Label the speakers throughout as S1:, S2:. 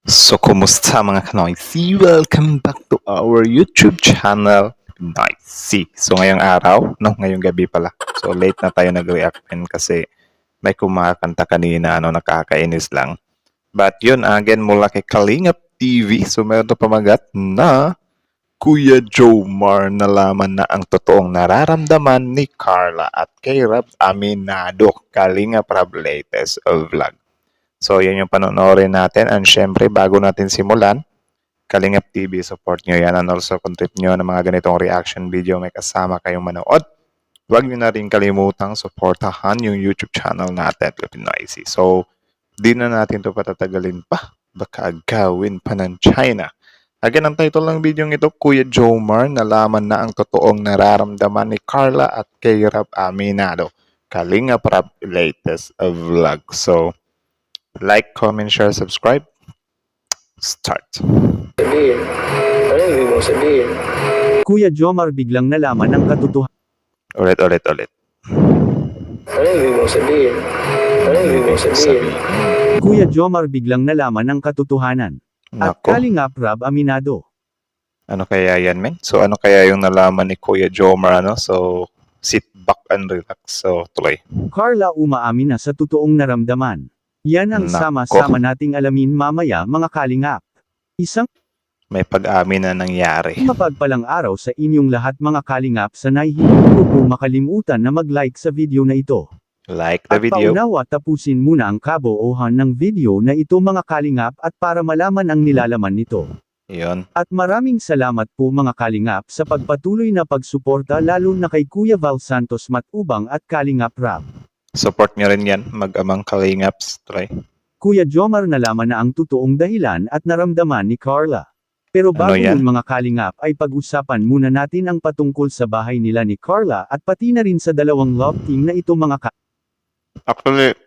S1: So, kumusta mga Kanoysi? Welcome back to our YouTube channel, Kanoysi. So, ngayong araw, ngayong gabi pala. So, late na tayo nag-react din kasi may kumakanta kanina, nakakainis lang. But yun, again, mula kay Kalingap TV. So, meron to pamagat na Kuya Jomar nalaman na ang totoong nararamdaman ni Carla at kay Rab Aminado. Kalingap Rab latest vlog. So, yan yung panonoorin natin. And syempre, bago natin simulan, Kalingap TV, support nyo yan. And also, kung trip nyo ng mga ganitong reaction video, may kasama kayong manood. Huwag nyo na rin kalimutang supportahan yung YouTube channel natin, Pinoysi. So, di na natin to patatagalin pa. Baka gawin pa ng China. Again, ang title ng video ito, Kuya Jomar, nalaman na ang totoong nararamdaman ni Carla at kay Rab Aminado. Kalingap Rab latest vlog. So, like, comment, share, subscribe. Start.
S2: Sabihin. Ano yung ibig mong sabihin?
S3: Kuya Jomar biglang nalaman ang katotohanan.
S1: Ulit.
S2: Ano yung ibig mong sabihin? Ano yung ibig mong sabihin?
S3: Kuya Jomar biglang nalaman ang katotohanan. At
S1: Nako,
S3: Kalingap Rab Aminado.
S1: ano kaya yan, men? So, ano kaya yung nalaman ni Kuya Jomar, So, sit back and relax. So, tuloy.
S3: Carla umaamin na sa totoong naramdaman. Yan ang
S1: Nako.
S3: sama-sama nating alamin mamaya mga Kalingap. Isang
S1: May pag-amin na nangyari.
S3: mapagpalang araw sa inyong lahat mga Kalingap, sanay hindi po makalimutan na mag-like sa video na ito.
S1: Like the
S3: At
S1: video.
S3: paunawa tapusin muna ang kaboohan ng video na ito mga Kalingap at para malaman ang nilalaman nito.
S1: Yun.
S3: At maraming salamat po mga Kalingap sa pagpatuloy na pagsuporta lalo na kay Kuya Val Santos Matubang at Kalingap Rab.
S1: Support nyo rin yan. Mag-amang Kalingaps. Tuloy.
S3: Kuya Jomar nalaman na ang totoong dahilan at naramdaman ni Carla. Pero bago
S1: Ano yan?
S3: yun mga Kalingap ay pag-usapan muna natin ang patungkol sa bahay nila ni Carla at pati na rin sa dalawang love team na ito mga
S1: Actually,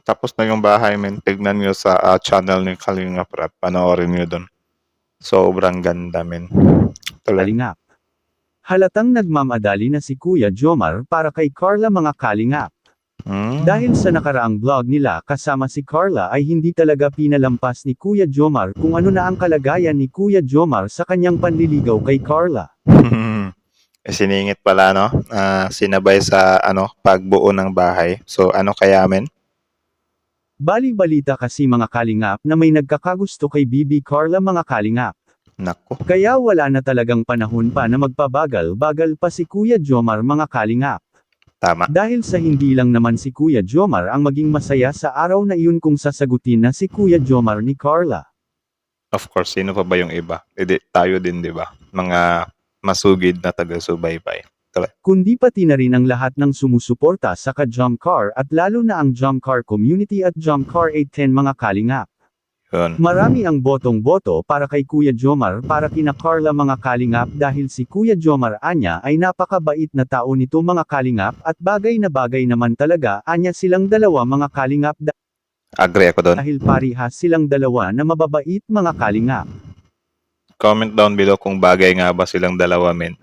S1: tapos na yung bahay, men. Tignan nyo sa channel ni Kalingap Rap. Panoorin nyo dun. Sobrang ganda, men. Tuloy.
S3: Kalingap. Halatang nagmamadali na si Kuya Jomar para kay Carla mga Kalingap. Dahil sa nakaraang vlog nila kasama si Carla ay hindi talaga pinalampas ni Kuya Jomar kung ano na ang kalagayan ni Kuya Jomar sa kanyang panliligaw kay Carla.
S1: Siningit pala, sinabay sa, pagbuo ng bahay. So, ano kaya, men?
S3: Bali-balita kasi mga Kalingap na may nagkakagusto kay Bibi Carla mga Kalingap.
S1: Nako.
S3: Kaya wala na talagang panahon pa na magpabagal-bagal pa si Kuya Jomar mga Kalingap.
S1: Tama.
S3: Dahil sa hindi lang naman si Kuya Jomar ang maging masaya sa araw na iyon kung sasagutin na si Kuya Jomar ni Carla.
S1: Of course, sino pa ba yung iba? Tayo din, di ba? Mga masugid na taga-subaybay. Tuloy.
S3: Kundi pati na rin ang lahat ng sumusuporta sa ka-Jomcar at lalo na ang Jomcar community at Jomcar 810 mga Kalingap.
S1: Yun.
S3: Marami ang botong-boto para kay Kuya Jomar para kina Carla mga Kalingap dahil si Kuya Jomar anya ay napakabait na tao nito mga Kalingap at bagay na bagay naman talaga anya silang dalawa mga Kalingap
S1: Agree ako doon.
S3: dahil parihas silang dalawa na mababait mga Kalingap.
S1: Comment down below kung bagay nga ba silang dalawa, men.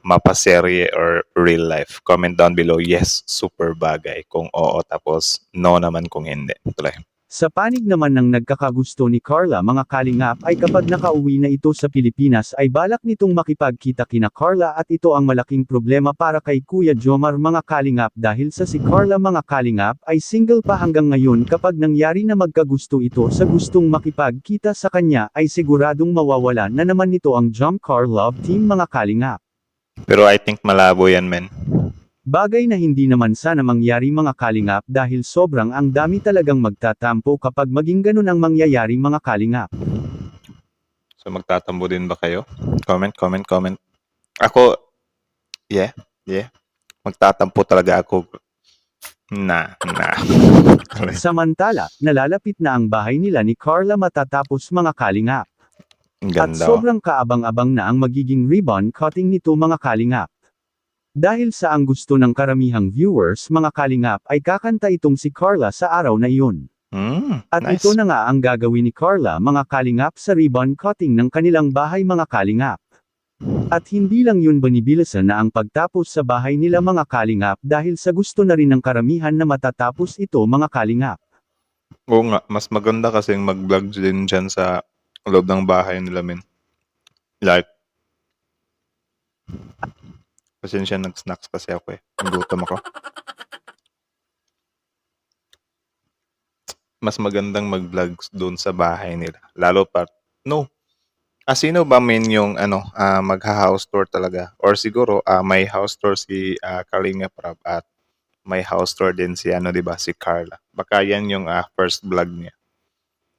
S1: Mapaserye or real life. Comment down below, yes, super bagay. Kung oo, tapos no naman kung hindi. Tuloy.
S3: Sa panig naman ng nagkakagusto ni Carla mga Kalingap ay kapag nakauwi na ito sa Pilipinas ay balak nitong makipagkita kina Carla at ito ang malaking problema para kay Kuya Jomar mga Kalingap dahil sa si Carla mga Kalingap ay single pa hanggang ngayon kapag nangyari na magkagusto ito sa gustong makipagkita sa kanya ay siguradong mawawalan na naman nito ang Jomcar Love Team mga Kalingap.
S1: Pero I think malabo yan, men.
S3: Bagay na hindi naman sana mangyari mga Kalingap dahil sobrang ang dami talagang magtatampo kapag maging ganun ang mangyayari mga Kalingap.
S1: So, magtatambo din ba kayo? Comment. Ako, yeah. Magtatampo talaga ako. Na.
S3: Samantala, nalalapit na ang bahay nila ni Carla matatapos mga Kalingap.
S1: Ang
S3: At
S1: ganda.
S3: sobrang kaabang-abang na ang magiging ribbon cutting nito mga Kalingap. Dahil sa ang gusto ng karamihang viewers mga Kalingap ay kakanta itong si Carla sa araw na iyon. At
S1: Nice.
S3: ito na nga ang gagawin ni Carla mga Kalingap sa ribbon cutting ng kanilang bahay mga Kalingap. At hindi lang yun banibilasan na ang pagtapos sa bahay nila mga Kalingap dahil sa gusto na rin ng karamihan na matatapos ito mga Kalingap.
S1: Oo nga, mas maganda kasing mag-vlog din diyan sa loob ng bahay nila men. Like, pasensya nag-snacks kasi ako eh. Nagutom ako. Mas magandang mag-vlog doon sa bahay nila. Lalo pa, no. Sino ba men yung magha-house tour talaga? Or siguro may house tour si Kalinga Prab at may house tour din si 'di ba, si Carla. Baka yan yung first vlog niya.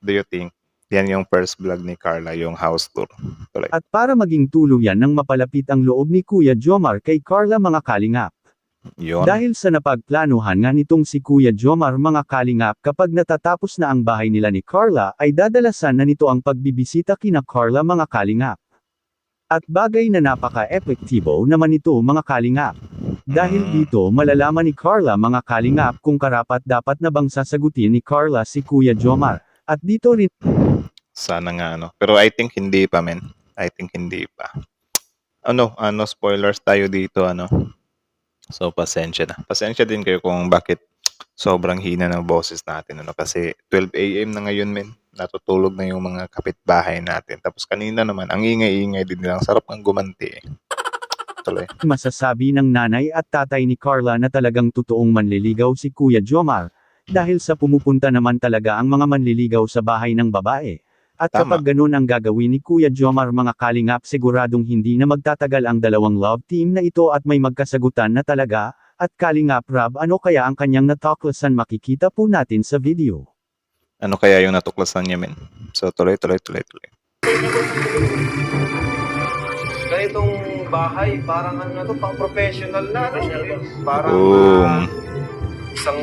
S1: Do you think? Yan yung first vlog ni Carla, yung house tour. Tuloy.
S3: At para maging tuluyan ng mapalapit ang loob ni Kuya Jomar kay Carla mga kalingap.
S1: Yun.
S3: Dahil sa napagplanuhan nga nitong si Kuya Jomar mga kalingap kapag natatapos na ang bahay nila ni Carla ay dadalasan na nito ang pagbibisita kina Carla mga kalingap. At bagay na napaka-epektibo naman ito mga kalingap. Dahil dito malalaman ni Carla mga kalingap kung karapat dapat na bang sasagutin ni Carla si Kuya Jomar. At dito rin
S1: Sana nga Pero I think hindi pa men. I think hindi pa. Spoilers tayo dito So pasensya na. Pasensya din kayo kung bakit sobrang hina ng boses natin kasi 12 AM na ngayon men. Natutulog na yung mga kapitbahay natin. Tapos kanina naman ang ingay-ingay din nilang sarap ng gumanti. Tuloy.
S3: masasabi ng nanay at tatay ni Carla na talagang totoong manliligaw si Kuya Jomar. Dahil sa pumupunta naman talaga ang mga manliligaw sa bahay ng babae. At
S1: Tama.
S3: kapag ganun ang gagawin ni Kuya Jomar mga kalingap siguradong hindi na magtatagal ang dalawang love team na ito at may magkasagutan na talaga. At Kalingap Rab ano kaya ang kanyang natuklasan makikita po natin sa video.
S1: Ano kaya yung natuklasan niya men? So tuloy.
S2: Ganitong bahay, parang pang professional na. Parang
S1: Boom.
S2: isang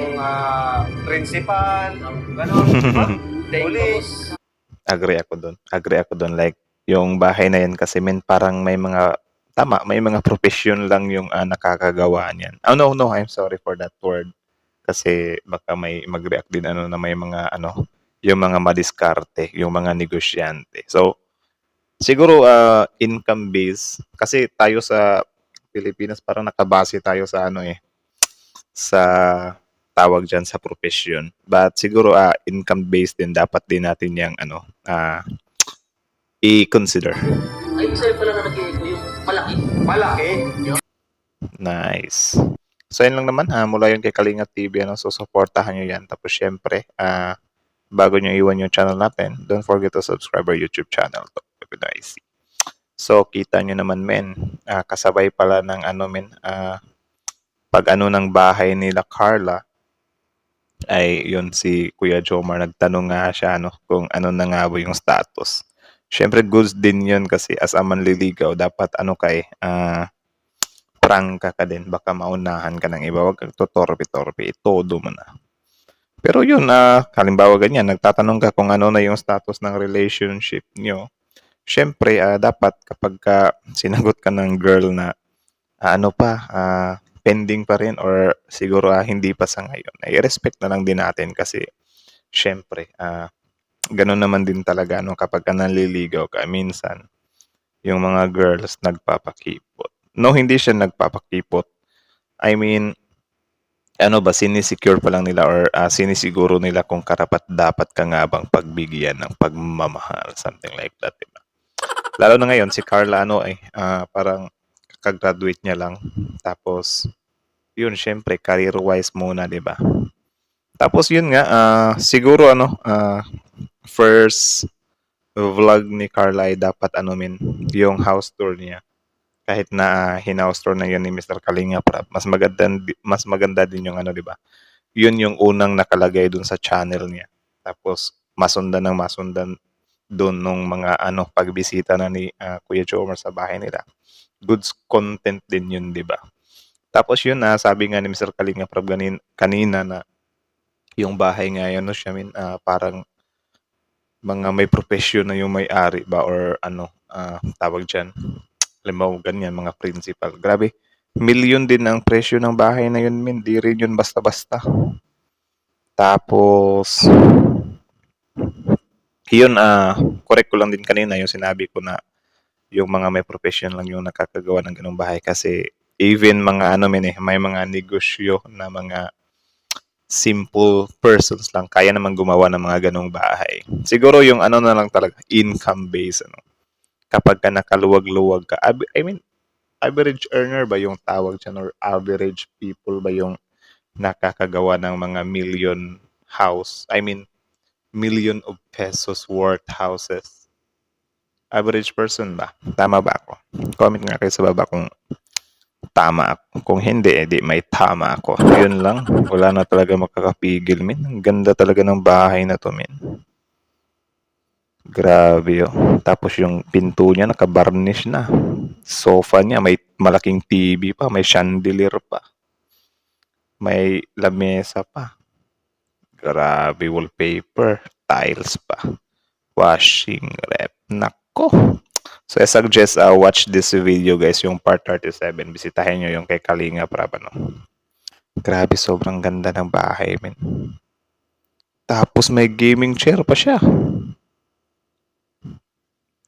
S2: principal, gano'n. Diba? Police.
S1: Agree ako doon. Like, yung bahay na yan kasi men parang may mga profession lang yung nakakagawa niyan. No, I'm sorry for that word. Kasi baka may mag-react din na may mga yung mga madiskarte, yung mga negosyante. So, siguro income base kasi tayo sa Pilipinas parang nakabase tayo sa sa tawag diyan sa profession. But siguro income based din dapat din natin yang i-consider.
S4: Ay, isa pala na nag-iiko yung malaki.
S2: Malaki.
S1: Nice. So yun lang naman mula yun kay Kalinga TV so suportahan nyo yan. Tapos syempre bago nyo iwan yung channel natin, don't forget to subscribe our YouTube channel to Nice. So kita nyo naman men, kasabay pala ng pag ng bahay nila Carla ay yun si Kuya Jomar nagtanong nga siya kung ano na nga ba yung status. Syempre goods din yun kasi as a manliligaw dapat prangka ka din baka maunahan ka ng iba wag kang totorpe-torpe itodo mo na. Pero yun halimbawa ganyan nagtatanong ka kung ano na yung status ng relationship nyo. Syempre dapat kapag sinagot ka ng girl na pending pa rin or siguro hindi pa sa ngayon. I-respect na lang din natin kasi syempre, ganun naman din talaga kapag nanliligaw ka. Minsan, yung mga girls nagpapakipot. No, hindi siya nagpapakipot. I mean, sinisecure pa lang nila or sinisiguro nila kung karapat dapat ka nga bang pagbigyan ng pagmamahal. Something like that, diba? Lalo na ngayon, si Carla parang kakagraduate niya lang. Tapos, yun, syempre, career-wise muna, di ba? Tapos, yun nga, siguro, first vlog ni Carla ay dapat, yung house tour niya. Kahit na hinahouse tour na yun ni Mr. Kalinga Prab, mas maganda din yung, di ba? Yun yung unang nakalagay dun sa channel niya. Tapos, masundan doon nung mga, pagbisita na ni Kuya Jomar sa bahay nila. Goods content din yun, di ba? Tapos yun sabi nga ni Mr. Kalinga Prab kanina na yung bahay nga yun parang mga may profession na yung may-ari ba or tawag dyan. Alam mo, ganyan, mga principal. Grabe, milyon din ang presyo ng bahay na yun, di rin yun basta-basta. Tapos, yun, correct ko lang din kanina yung sinabi ko na yung mga may profession lang yung nakakagawa ng ganung bahay kasi even mga may mga negosyo na mga simple persons lang kaya naman gumawa ng mga ganong bahay. Siguro yung ano na lang talaga, income base. Ano? Kapag ka nakaluwag-luwag ka, I mean, average earner ba yung tawag dyan or average people ba yung nakakagawa ng mga million of pesos worth houses? Average person ba? Tama ba ako? Comment nga kayo sa baba kung tama ako. Kung hindi, edi may tama ako. Yun lang. Wala na talaga makakapigil, min. Ang ganda talaga ng bahay na to, min. Grabe, oh. Tapos yung pinto niya, naka-varnish na. Sofa niya, may malaking TV pa, may chandelier pa. May lamesa pa. Grabe, wallpaper, tiles pa. Washing rep. Nako. So I suggest watch this video guys, yung part 37. Bisitahin nyo yung kay Kalinga Prab, ano. Grabe, sobrang ganda ng bahay, men. Tapos may gaming chair pa siya.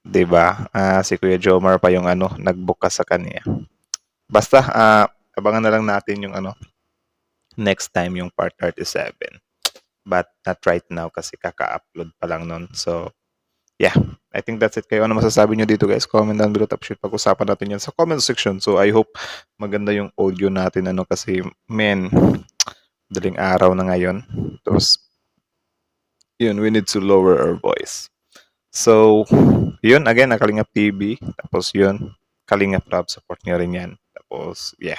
S1: 'Di ba? Si Kuya Jomar pa yung ano, nagbuka sa kanya. Basta abangan na lang natin yung ano next time yung part 37. But not right now kasi kaka-upload pa lang nun. So yeah, I think that's it. Kayo ano masasabi nyo dito guys? Comment down below, tapos pag-usapan natin yan sa comment section. So I hope maganda yung audio natin ano kasi men, daling araw na ngayon. Tapos yun, we need to lower our voice. So, yun, again, Kalingap TV. Tapos yun, Kalingap Prab, support nyo rin yan. Tapos, yeah,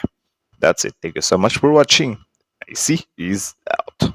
S1: that's it. Thank you so much for watching. I see is out.